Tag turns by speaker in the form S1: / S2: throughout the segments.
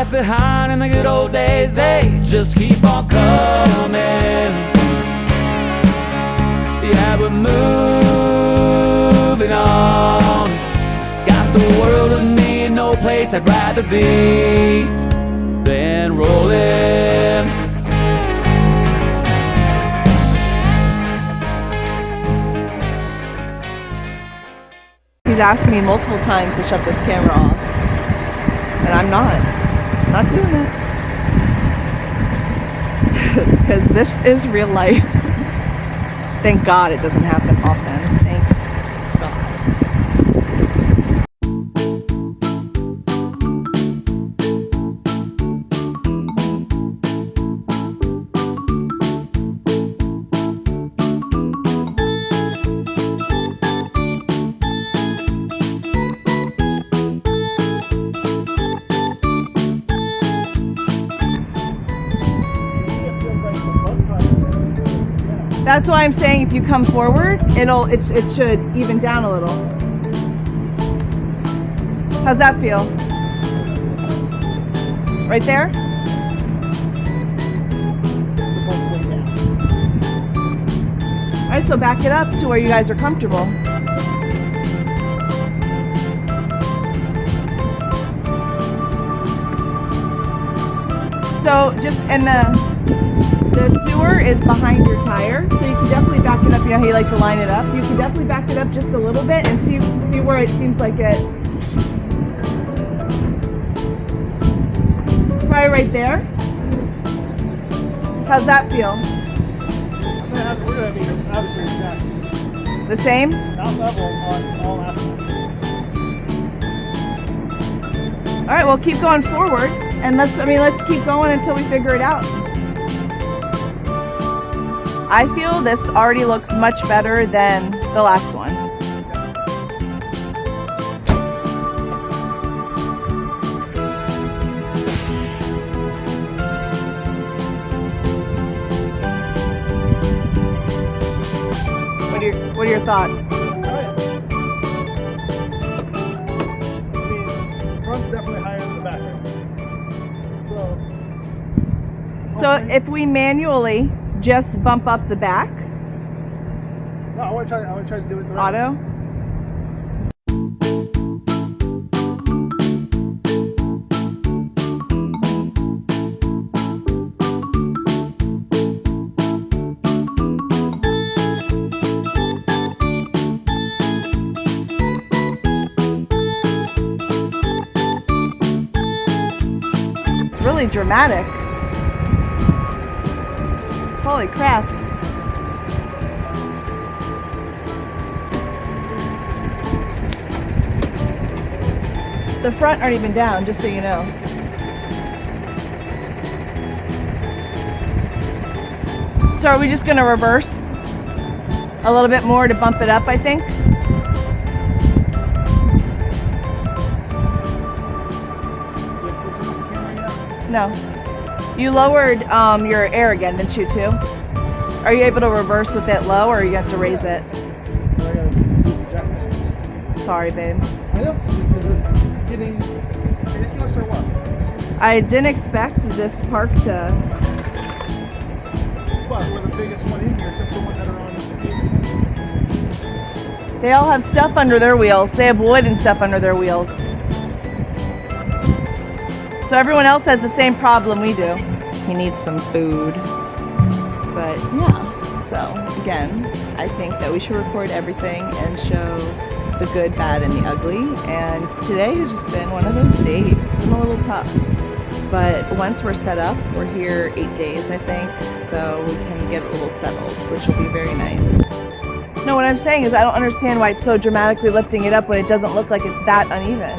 S1: left behind in the good old days, they just keep on coming. Yeah, we're moving on. Got the world with me and no place I'd rather be than rolling.
S2: He's asked me multiple times to shut this camera off, and I'm not doing it. Because this is real life. Thank God it doesn't happen often. Thank God. That's why I'm saying if you come forward, it should even down a little. How's that feel? Right there? Alright, so back it up to where you guys are comfortable. So just, and the sewer is behind your tire, so you can definitely back it up. You know how you like to line it up? You can definitely back it up just a little bit and see where it seems like it. Probably right there. How's that feel?
S3: We're going to be obviously exactly
S2: the same?
S3: not level on all aspects.
S2: Alright, well keep going forward and let's keep going until we figure it out. I feel this already looks much better than the last one. What are your thoughts?
S3: Front's definitely higher than the back.
S2: So if we manually just bump up the back.
S3: No, I want to try to do it the right
S2: auto.
S3: way.
S2: It's really dramatic. Holy crap. The front aren't even down, just so you know. So are we just going to reverse a little bit more to bump it up, I think? No. You lowered your air again, didn't you, too? Are you able to reverse with it low, or you have to raise it? Sorry, babe.
S3: I know, because it's getting ridiculous or what?
S2: I didn't expect this park to...
S3: Well, we're the biggest one in here, except the one that are on the
S2: They all have stuff under their wheels. They have wood and stuff under their wheels. So everyone else has the same problem we do. He needs some food. But yeah, so again, I think that we should record everything and show the good, bad, and the ugly. And today has just been one of those days. It's been a little tough. But once we're set up, we're here 8 days, I think. So we can get a little settled, which will be very nice. No, what I'm saying is I don't understand why it's so dramatically lifting it up when it doesn't look like it's that uneven.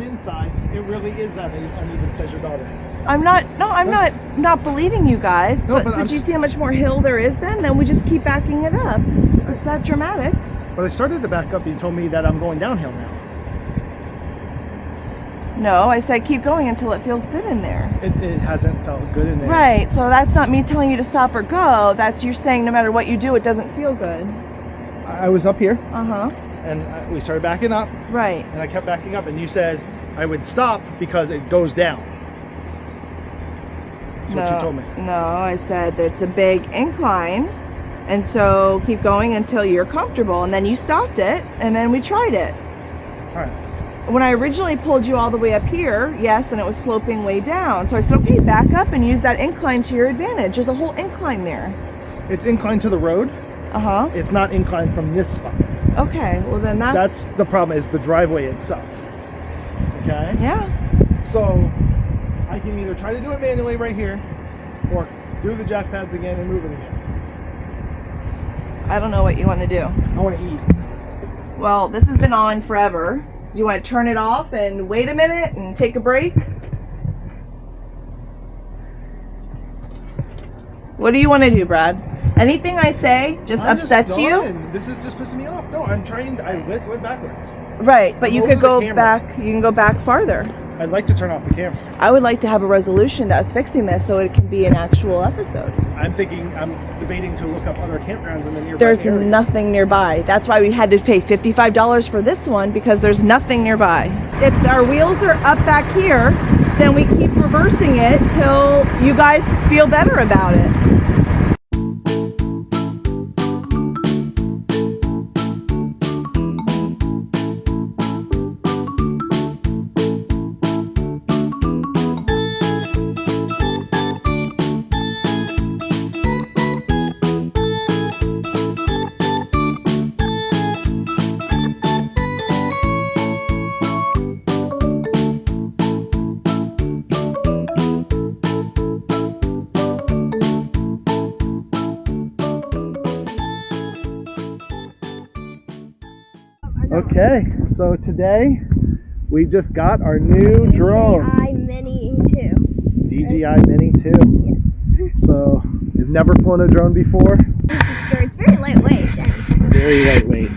S3: inside, it really is that uneven, says your daughter.
S2: I'm not believing you guys,
S3: No,
S2: but you see how much more hill there is then we just keep backing it up. It's that dramatic.
S3: But I started to back up, you told me that I'm going downhill now.
S2: No, I said keep going until it feels good in there.
S3: It hasn't felt good in there.
S2: Right, so that's not me telling you to stop or go. That's you saying no matter what you do, it doesn't feel good.
S3: I was up here,
S2: Uh-huh.
S3: and we started backing up,
S2: Right.
S3: and I kept backing up, and you said I would stop because it goes down. That's what you told me.
S2: No, I said it's a big incline, and so keep going until you're comfortable, and then you stopped it, and then we tried it.
S3: All right.
S2: When I originally pulled you all the way up here, yes, and it was sloping way down. So I said, okay, back up and use that incline to your advantage. There's a whole incline there.
S3: It's inclined to the road.
S2: Uh-huh.
S3: It's not inclined from this spot.
S2: Okay, well then
S3: That's the problem, is the driveway itself. Okay?
S2: Yeah.
S3: So I can either try to do it manually right here, or do the jack pads again and move it again.
S2: I don't know what you want to do.
S3: I want to eat.
S2: Well, this has been on forever. Do you want to turn it off and wait a minute and take a break? What do you want to do, Brad? Anything I say just upsets you?
S3: This is just pissing me off. No, I'm trying. I went backwards.
S2: Right, but you could go
S3: camera.
S2: back. You can go back farther.
S3: I'd like to turn off the camera.
S2: I would like to have a resolution to us fixing this so it can be an actual episode.
S3: I'm debating to look up other campgrounds in the nearby
S2: There's
S3: area.
S2: nothing nearby. That's why we had to pay $55 for this one, because there's nothing nearby. If our wheels are up back here, then we keep reversing it till you guys feel better about it.
S3: Okay, so today we just got our new drone.
S4: DJI Mini 2.
S3: DJI Mini 2.
S4: Yes.
S3: So, you've never flown a drone before?
S4: This is scary. It's very lightweight. Dang.
S3: Very lightweight.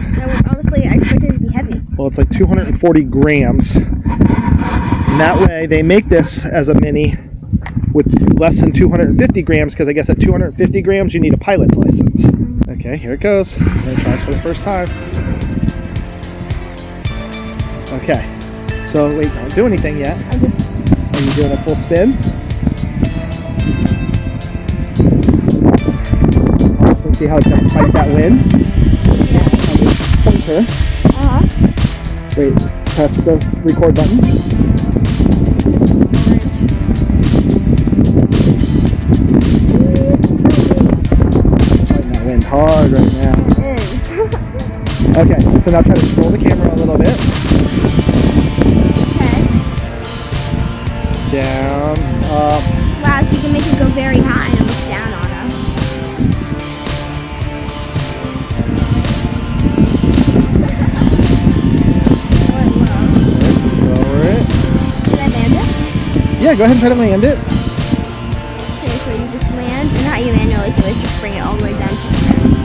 S4: Honestly, I expected it to be heavy.
S3: Well, it's like 240 grams. And that way, they make this as a mini with less than 250 grams, because I guess at 250 grams, you need a pilot's license. Okay, here it goes. I'm going to try it for the first time. Okay, so wait, don't do anything yet. Are you doing a full spin? Let's see how it's going to fight that wind. On this pointer. Wait, press the record button. Fighting that wind hard right now.
S4: It is.
S3: Okay, so now try to scroll the camera a little bit.
S4: Okay.
S3: Down, up.
S4: Wow, so you can make it go very high and look down on us.
S3: Lower it.
S4: Should I land it?
S3: Yeah, go ahead and try to land it.
S4: Okay, so you just land, and how you manually do it is just bring it all the way down to the ground.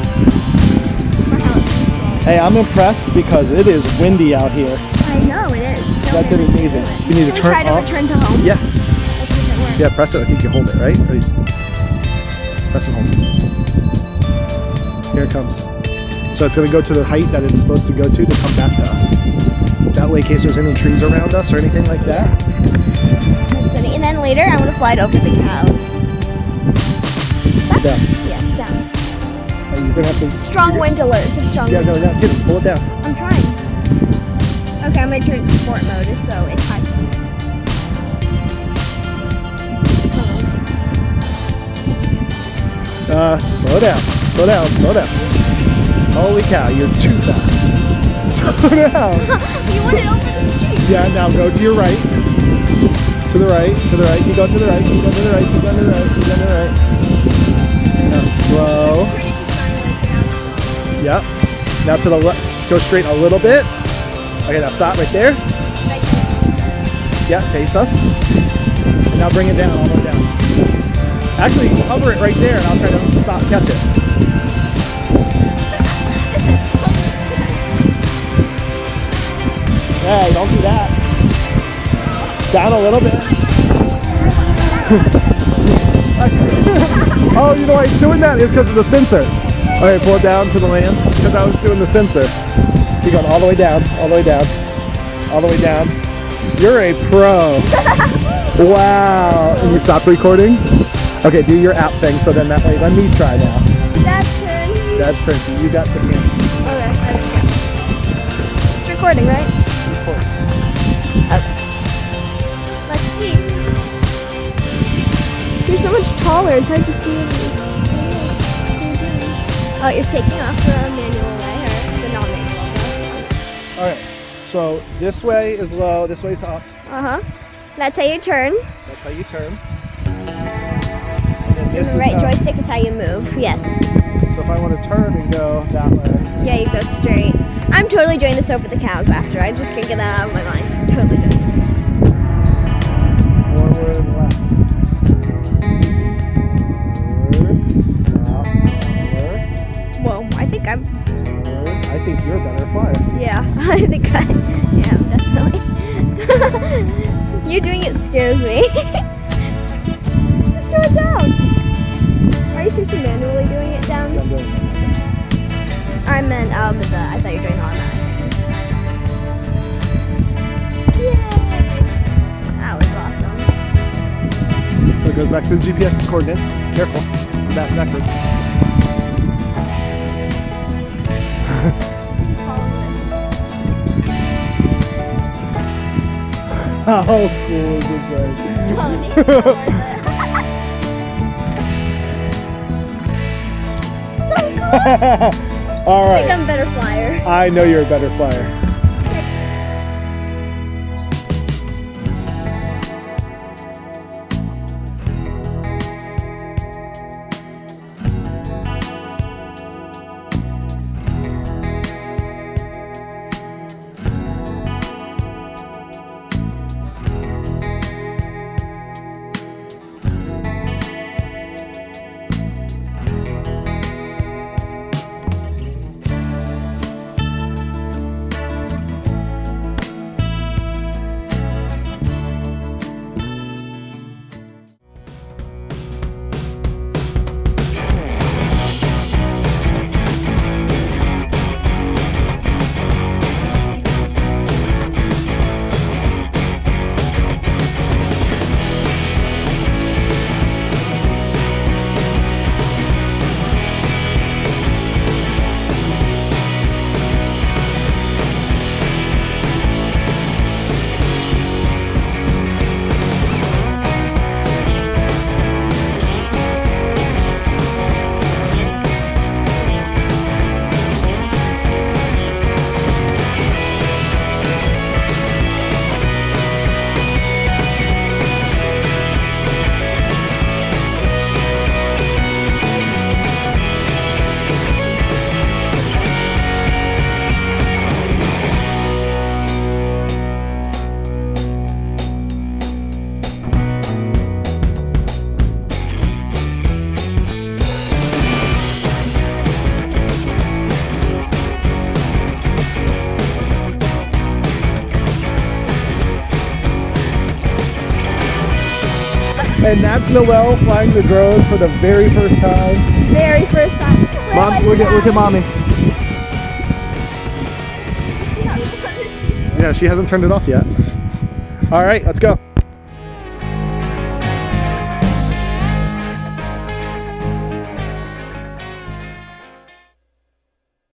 S4: For how it's
S3: Hey, I'm impressed because it is windy out here.
S4: I know it is.
S3: That did amazing. You need to turn
S4: try to
S3: off.
S4: return to home.
S3: Yeah,
S4: Let's see if it works.
S3: yeah, press it. I think you hold it, right? Ready? Press and hold. Here it comes. So it's going to go to the height that it's supposed to go to come back to us. That way, in case there's any trees around us or anything like that.
S4: That's it. And then later, I want to fly it over the cows.
S3: Down.
S4: Yeah, down.
S3: And you're going to have to...
S4: Strong wind alert. It's a strong
S3: Yeah,
S4: wind.
S3: no, no, get it. Pull it down.
S4: I'm trying. Okay, I'm going to turn it to sport mode just so it's high speed.
S3: Slow down. Slow down. Slow down. Holy cow, you're too fast. Slow down.
S4: You want it over the street.
S3: Yeah, now go to your right. To the right, to the right. Keep going to the right, keep going to the right, keep going to the right, keep going to the right. Now slow.
S4: Turn it to sideways down.
S3: Yep. Now to the left. Go straight a little bit. Okay, now stop right there.
S4: Right there.
S3: Yeah, face us. And now bring it down, all the way down. Actually, hover it right there and I'll try to stop, catch it. Hey, don't do that. Down a little bit. Oh, you know why it's doing that? It's because of the sensor. All right, pull it down to the land because I was doing the sensor. You're going all the way down, all the way down, all the way down. You're a pro. Wow. And you stopped recording? Okay, do your app thing so then that way, let me try now.
S4: Dad's turn.
S3: Dad's turn, so you got the hand.
S4: Okay, let's go. It's recording, right?
S3: Record.
S4: Let's see. You're so much taller, it's hard to see. Oh, you're taking off the manual way, or the non-manual way?
S3: All right, so this way is low, this way's up.
S4: Uh-huh. That's how you turn.
S3: That's how you turn. And then this
S4: And the
S3: is
S4: right
S3: how,
S4: joystick is how you move, yes.
S3: so if I want to turn and go that way.
S4: Yeah, you go straight. I'm totally doing this over the cows after. I just can't get that out of my mind. Totally doing it.
S3: Forward and left. Forward, stop, forward,
S4: Whoa, I think I'm...
S3: forward. I think you're a better flyer.
S4: Yeah, I think I am, definitely. You doing it scares me. Just do it down. Are you seriously manually doing it down?
S3: Yeah, I'm doing it.
S4: I meant I thought you were doing automatic. Yay! That was awesome.
S3: So it goes back to the GPS coordinates. Careful. Back backwards. How cool is this thing? All
S4: I think
S3: right.
S4: I'm a better flyer.
S3: I know you're a better flyer. And that's Noelle flying the drone for the very first time.
S4: Very first time.
S3: Mom, look at mommy. Yeah, she hasn't turned it off yet. All right, let's go.